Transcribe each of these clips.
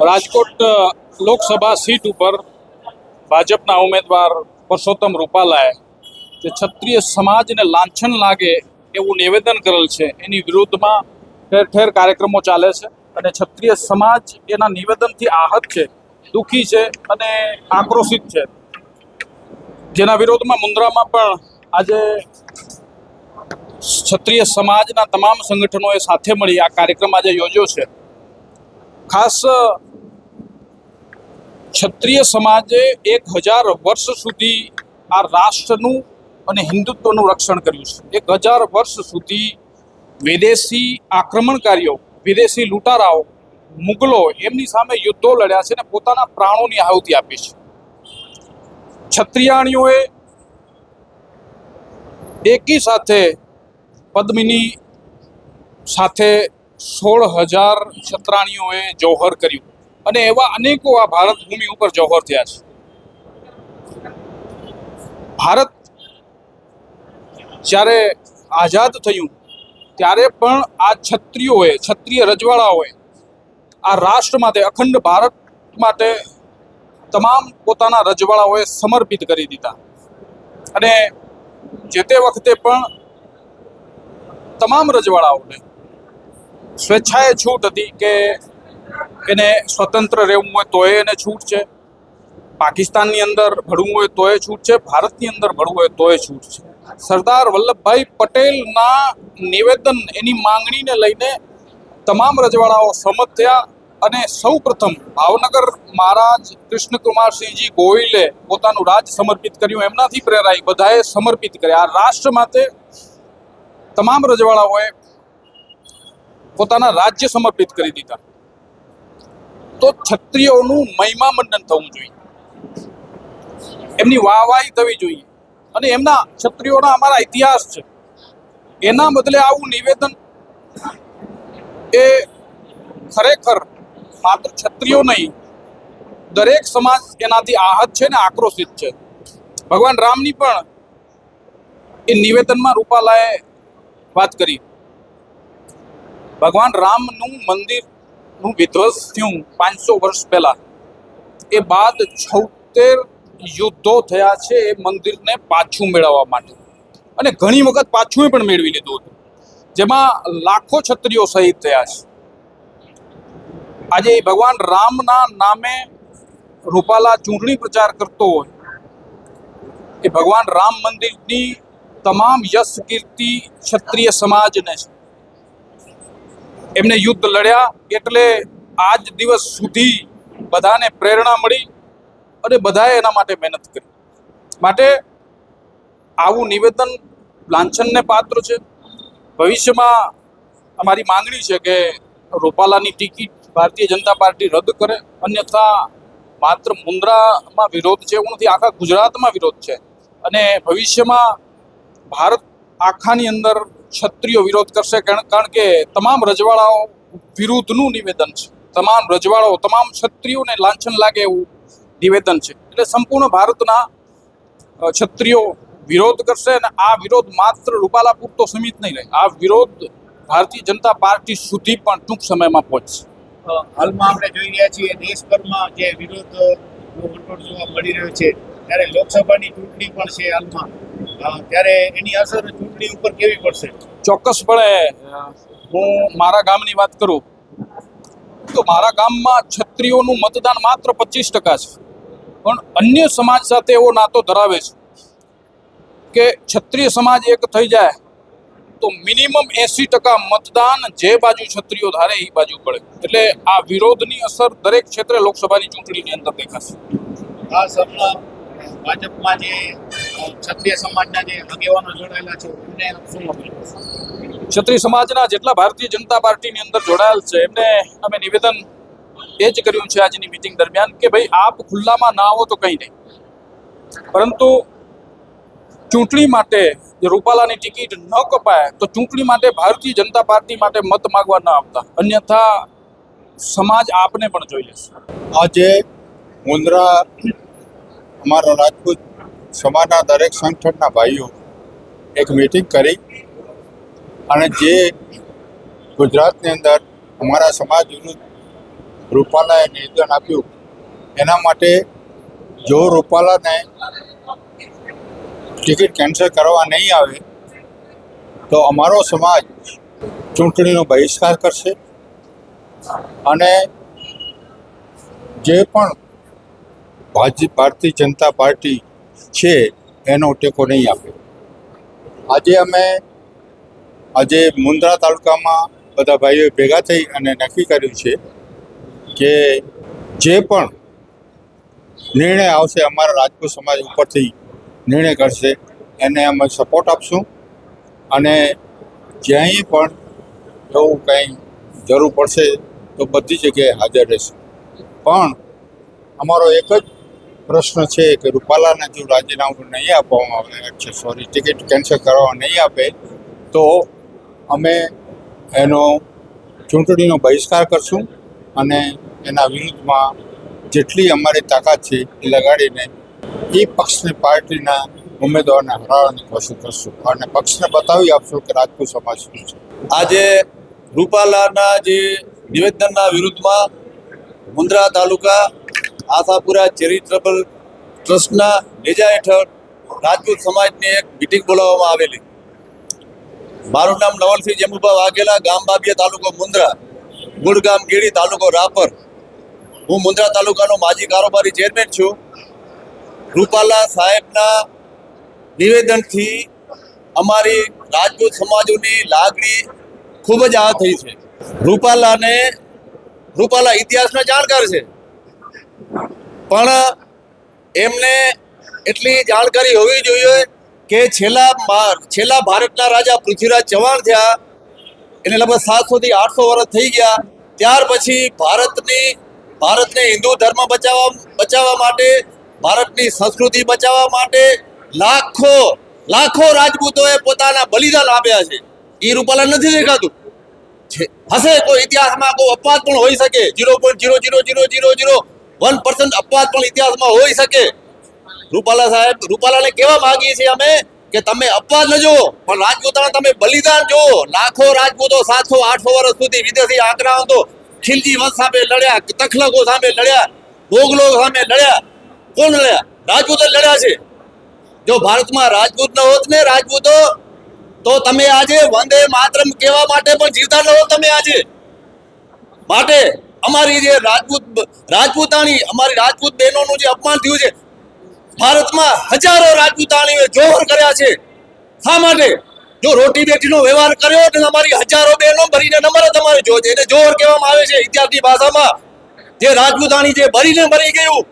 Rajkot Lok Sabha seat ઉપર ભાજપના ઉમેદવાર પરસોત્તમ રૂપાલાએ જે ક્ષત્રિય સમાજને લાંછન લાગે એવું નિવેદન કરેલ છે એની વિરુદ્ધમાં ઠેર ઠેર કાર્યક્રમો ચાલે છે અને ક્ષત્રિય સમાજ એના નિવેદનથી આહત છે, દુઃખી છે અને આક્રોશિત છે, જેના વિરોધમાં મુન્દ્રામાં પણ આજે ક્ષત્રિય સમાજના તમામ સંગઠનોએ સાથે મળી આ કાર્યક્રમ આજે યોજ્યો છે. ખાસ ક્ષત્રિય સમાજે 1000 વર્ષ સુધી આ રાષ્ટ્રનું અને હિન્દુત્વનું રક્ષણ કર્યું છે. 1000 વર્ષ સુધી વિદેશી આક્રમણકારીઓ, વિદેશી લૂંટારાઓ, મુગલો એમની સામે યુદ્ધો લડ્યા છે અને પોતાના પ્રાણોની આહુતિ આપી છે. ક્ષત્રિયાણીઓએ એકી સાથે પદ્મિની સાથે 16,000 ક્ષત્રાણીઓએ જૌહર કર્યું અને એવા અનેકો આ ભારત ભૂમિ ઉપર જૌહર થયા છે. ભારત જ્યારે આઝાદ થયું ત્યારે પણ આ ક્ષત્રિયોએ, ક્ષત્રિય રજવાડાઓએ આ રાષ્ટ્ર માટે, અખંડ ભારત માટે તમામ પોતાના રજવાડાઓએ સમર્પિત કરી દીધા અને જે તે વખતે પણ તમામ રજવાડાઓને સ્વેચ્છાએ છૂટ હતી કે એને સ્વતંત્ર રહેવું હોય તોય એને છૂટ છે, પાકિસ્તાનની અંદર ભળવું હોય તોય છૂટ છે, ભારતની અંદર ભળવું હોય તોય છૂટ છે. સરદાર વલ્લભભાઈ પટેલના નિવેદન, એની માંગણીને લઈને તમામ રજવાડાઓ સંમત થયા અને સૌ પ્રથમ ભાવનગર મહારાજ કૃષ્ણકુમારસિંહજી ગોહિલે પોતાનું રાજ સમર્પિત કર્યું. એમનાથી પ્રેરાઈ બધાએ સમર્પિત કર્યા. આ રાષ્ટ્ર માટે તમામ રજવાડાઓએ પોતાના રાજ્ય સમર્પિત કરી દીધા. તો ક્ષત્રિયોનું મહિમા મંડન થવું જોઈએ, એમની વાહવાહી થવી જોઈએ અને એમના ક્ષત્રિયોના અમારા ઇતિહાસ છે, એના બદલે આવું નિવેદન એ ખરેખર માત્ર ક્ષત્રિયો નહીં, દરેક સમાજ એનાથી આહત છે ને આક્રોશિત છે. ભગવાન રામની પણ એ નિવેદનમાં રૂપાલાએ વાત કરી. ભગવાન રામનું મંદિરનું વિધ્વંસ થયું 500 વર્ષ પહેલા, એ બાદ 76 યુદ્ધો થયા છે એ મંદિરને પાછું મેળવવા માટે અને ઘણી વખત પાછું પણ મેળવી લીધું હતું, જેમાં લાખો ક્ષત્રિયો શહીદ થયા છે. આજે ભગવાન રામના નામે રૂપાલા ચૂંટણી પ્રચાર કરતો હોય, એ ભગવાન રામ મંદિરની તમામ યશ કીર્તિ ક્ષત્રિય સમાજને છે. એમને યુદ્ધ લડ્યા એટલે આજ દિવસ સુધી બધાને પ્રેરણા મળી અને બધાએ એના માટે મહેનત કરી. માટે આવું નિવેદન લાંછનને પાત્ર છે. ભવિષ્યમાં અમારી માંગણી છે કે રૂપાલાની ટિકિટ ભારતીય જનતા પાર્ટી રદ કરે, અન્યથા માત્ર મુન્દ્રામાં વિરોધ છે એવું નથી, આખા ગુજરાતમાં વિરોધ છે અને ભવિષ્યમાં ભારત આખાની અંદર ક્ષત્રિયો વિરોધ કરશે, કારણ કે તમામ રજવાડાઓ વિરુદ્ધનું નિવેદન છે. તમામ રજવાડાઓ, તમામ ક્ષત્રિયોને લાંછન લાગે એવું નિવેદન છે. એટલે સંપૂર્ણ ભારતના ક્ષત્રિયો વિરોધ કરશે અને આ વિરોધ માત્ર રૂપાલા પૂરતો સીમિત નહીં રહે, આ વિરોધ ભારતીય જનતા પાર્ટી સુધી પણ ટૂંક સમયમાં પહોંચશે. હાલમાં આપણે જોઈ રહ્યા છીએ દેશભરમાં જે વિરોધ વંટોળ જોવા મળી રહ્યો છે, ત્યારે લોકસભાની ચૂંટણી પણ છે હાલમાં, ત્યારે એની અસર ચૂંટણી ઉપર કેવી પડશે? ચોક્કસપણે હું મારા ગામની વાત કરું તો મારા ગામમાં ક્ષત્રિયોનું મતદાન માત્ર 25% છે, પણ અન્ય સમાજ સાથે એવો નાતો ધરાવે છે કે ક્ષત્રિય સમાજ એક થઈ જાય તો મિનિમમ 80% મતદાન જે બાજુ ક્ષત્રિયો ધારે એ બાજુ પડે. એટલે આ વિરોધની અસર દરેક ક્ષેત્રે લોકસભાની ચૂંટણીની અંદર દેખાશે. આ સભા ભાજપમાં જે ક્ષત્રિય સમાજના જે આગેવાનો જોડાયેલા છે એમને શું અપીલ? ક્ષત્રિય સમાજના જેટલા ભારતીય જનતા પાર્ટીની અંદર જોડાયેલ છે એમને અમે નિવેદન એ જ કર્યું છે આજની મિટિંગ દરમિયાન કે ભાઈ આપ ખુલ્લામાં ના આવો તો કંઈ નહીં, પરંતુ ચૂંટણી માટે જે રૂપાલાની ટિકિટ ન કપાય તો ચૂંટણી માટે ભારતીય જનતા પાર્ટી માટે મત માગવા ન આવતા, અન્યથા સમાજ આપને પણ જોઈ લેશે. આજે મુન્દ્રા અમારા રાજપૂત સમાજના દરેક સંગઠનના ભાઈઓ એક મીટિંગ કરી અને જે ગુજરાતની અંદર અમારા સમાજ વિરુદ્ધ રૂપાલાએ નિવેદન આપ્યું એના માટે જો રૂપાલાને ટિકિટ કેન્સલ કરવા નહીં આવે તો અમારો સમાજ ચૂંટણીનો બહિષ્કાર કરશે અને જે પણ ભારતીય જનતા પાર્ટી છે એનો ટેકો નહીં આપે. આજે મુન્દ્રા તાલુકામાં બધા ભાઈઓ ભેગા થઈ અને નક્કી કર્યું છે કે જે પણ નિર્ણય આવશે અમારા રાજપૂત સમાજ ઉપરથી નિર્ણય કરશે એને અમે સપોર્ટ આપશું અને જ્યાંય પણ એવું કંઈ જરૂર પડશે તો બધી જગ્યાએ હાજર રહેશું. પણ અમારો એક જ પ્રશ્ન છે કે રૂપાલાને જો રાજીનામું નહીં આપવામાં આવે ટિકિટ કેન્સલ કરવા નહીં આપે તો અમે એનો ચૂંટણીનો બહિષ્કાર કરશું અને એના વિરુદ્ધમાં જેટલી અમારી તાકાત છે એ લગાડીને એ પક્ષની પાર્ટીના ઉમેદવારને હરાવવાની કોશિશ કરશું અને પક્ષને બતાવી આપશું કે રાજપૂત સમાજ શું છે. આજે રૂપાલાના જે નિવેદનના વિરુદ્ધમાં મુન્દ્રા તાલુકા આશાપુરા ચેરિટેબલ ટ્રસ્ટના નેજા હેઠળ રાજપૂત સમાજની એક મિટિંગ બોલાવવામાં આવેલી. મારું નામ નવલસિંહ જેમુભા વાઘેલા, ગામ બાબિયા, તાલુકો મુન્દ્રા, મૂળ ગામ ગેડી, તાલુકો રાપર. હું મુન્દ્રા તાલુકાનો માજી કારોબારી ચેરમેન છું. રૂપાલા સાહેબના નિવેદનથી અમારી રાજપૂત સમાજોની લાગણી ખૂબ જ આ થઈ છે. રૂપાલા ઇતિહાસના જાણકાર છે, પણ એમને એટલી જાણકારી હોવી જોઈએ કે છેલ્લા ભારતના રાજા પૃથ્વીરાજ ચૌહાણ થયા એને લગભગ 700 થી 800 વર્ષ થઈ ગયા. ત્યાર પછી ભારતને હિન્દુ ધર્મ બચાવવા માટે, ભારતની સંસ્કૃતિ બચાવવા માટે લાખો રાજપૂતોએ પોતાના બલિદાન આપ્યા છે. એ રૂપાલા નથી દેખાતું. હશે કોઈ ઇતિહાસમાં કોઈ અપવાદ પણ હોઈ શકે, 0.00001% અપવાદ પણ ઇતિહાસમાં હોઈ શકે. રૂપાલાને કહેવા માંગીએ છીએ અમે કે તમે અપવાદ ન જુઓ પણ રાજપૂતાના તમે બલિદાન જુઓ. લાખો રાજપૂતો 700-800 વર્ષ સુધી વિદેશી આક્રમણો ખિલજી વંશ સામે લડ્યા, તખલકો સામે લડ્યા, મોગલો સામે લડ્યા. કોણ લડ્યા? રાજપૂતો લડ્યા છે. જો ભારતમાં રાજપૂત ન હોત ને રાજપૂતો તો તમે આજે વંદે માતરમ કહેવા માટે પણ જીવતા ન હોત તમે આજે. માટે અમારી જે રાજપૂતાણી અમારી રાજપૂત બહેનોનું જે અપમાન થયું છે, ભારતમાં હજારો રાજપૂતાણીઓએ જોહર કર્યા છે. શા માટે? જો રોટી બેટીનો વ્યવહાર કર્યો તો અમારી હજારો બહેનો ભરીને નંબર તમારે જો એને જોહર કહેવામાં આવે છે ઇતિહાસની ભાષામાં. જે રાજપૂતાણી જે ભરીને મરી ગયું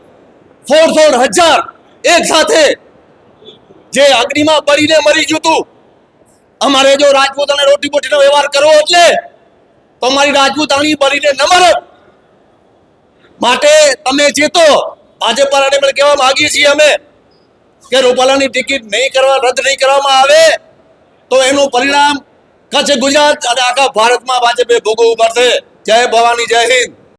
16,000 એક સાથે જે અગ્નિમાં બળીને મરી ગયું હતું. અમારે જો રાજપૂત અને રોટી બોટીનો વ્યવહાર કરવો એટલે તો અમારી રાજપૂતાણી બળીને ન મરત. માટે તમે જીતો. ભાજપ વાળાને પણ કહેવા માંગીએ છીએ અમે કે રૂપાલાની ટિકિટ રદ નહીં કરવામાં આવે તો એનું પરિણામ કચ્છ, ગુજરાત અને આખા ભારતમાં ભાજપે ભોગવવું પડશે. જય ભવાની, જય હિન્દ.